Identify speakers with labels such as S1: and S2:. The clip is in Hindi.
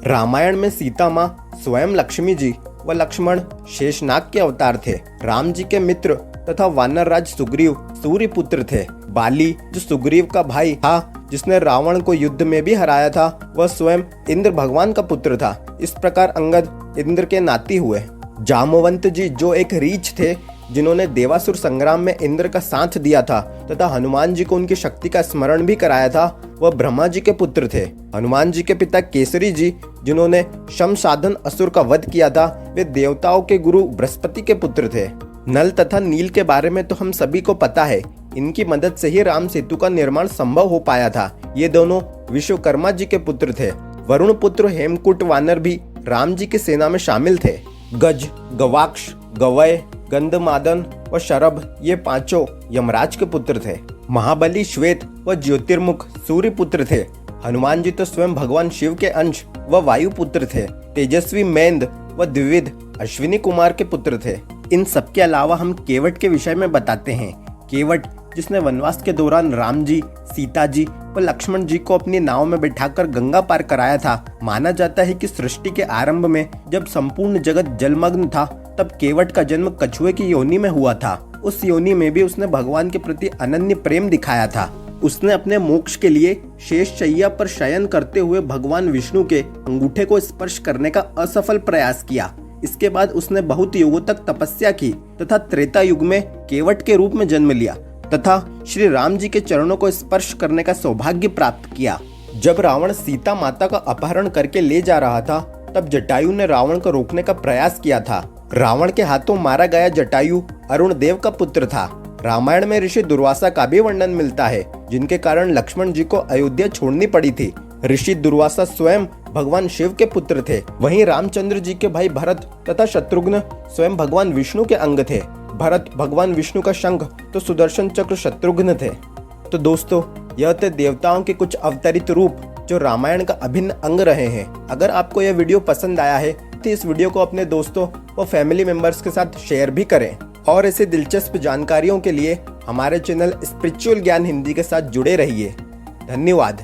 S1: रामायण में सीता माँ स्वयं लक्ष्मी जी व लक्ष्मण शेषनाग के अवतार थे। राम जी के मित्र तथा वानर राज सुग्रीव सूर्य पुत्र थे। बाली जो सुग्रीव का भाई था, जिसने रावण को युद्ध में भी हराया था, वह स्वयं इंद्र भगवान का पुत्र था। इस प्रकार अंगद इंद्र के नाती हुए। जामवंत जी जो एक रीछ थे, जिन्होंने देवासुर संग्राम में इंद्र का साथ दिया था तथा हनुमान जी को उनकी शक्ति का स्मरण भी कराया था, वह ब्रह्मा जी के पुत्र थे। हनुमान जी के पिता केसरी जी, जिन्होंने शम साधन असुर का वध किया था, वे देवताओं के गुरु बृहस्पति के पुत्र थे। नल तथा नील के बारे में तो हम सभी को पता है। इनकी मदद से ही राम सेतु का निर्माण संभव हो पाया था। ये दोनों विश्वकर्मा जी के पुत्र थे। वरुण पुत्र हेमकूट वानर भी राम जी की सेना में शामिल थे। गज, गवाक्ष, गवय, गंधमादन व शरभ ये पांचों यमराज के पुत्र थे। महाबली श्वेत व ज्योतिर्मुख सूर्य पुत्र थे। हनुमान जी तो स्वयं भगवान शिव के अंश व वायु पुत्र थे। तेजस्वी मेंद व द्विविध अश्विनी कुमार के पुत्र थे। इन सबके अलावा हम केवट के विषय में बताते हैं। केवट जिसने वनवास के दौरान राम जी, सीता जी व लक्ष्मण जी को अपनी नाव में बिठाकर गंगा पार कराया था। माना जाता है कि सृष्टि के आरंभ में जब संपूर्ण जगत जलमग्न था, तब केवट का जन्म कछुए की योनि में हुआ था। उस योनि में भी उसने भगवान के प्रति अनन्य प्रेम दिखाया था। उसने अपने मोक्ष के लिए शेष शैया पर शयन करते हुए भगवान विष्णु के अंगूठे को स्पर्श करने का असफल प्रयास किया। इसके बाद उसने बहुत युगों तक तपस्या की तथा त्रेता युग में केवट के रूप में जन्म लिया तथा श्री राम जी के चरणों को स्पर्श करने का सौभाग्य प्राप्त किया। जब रावण सीता माता का अपहरण करके ले जा रहा था, तब जटायु ने रावण को रोकने का प्रयास किया था। रावण के हाथों मारा गया जटायु अरुण देव का पुत्र था। रामायण में ऋषि दुर्वासा का भी वर्णन मिलता है, जिनके कारण लक्ष्मण जी को अयोध्या छोड़नी पड़ी थी। ऋषि दुर्वासा स्वयं भगवान शिव के पुत्र थे। वहीं रामचंद्र जी के भाई भरत तथा शत्रुघ्न स्वयं भगवान विष्णु के अंग थे। भरत भगवान विष्णु का शंख तो सुदर्शन चक्र शत्रुघ्न थे। तो दोस्तों, यह थे देवताओं के कुछ अवतरित रूप जो रामायण का अभिन्न अंग रहे हैं। अगर आपको यह वीडियो पसंद आया है तो इस वीडियो को अपने दोस्तों व फैमिली मेंबर्स के साथ शेयर भी करें। और ऐसे दिलचस्प जानकारियों के लिए हमारे चैनल स्पिरिचुअल ज्ञान हिंदी के साथ जुड़े रहिए। धन्यवाद।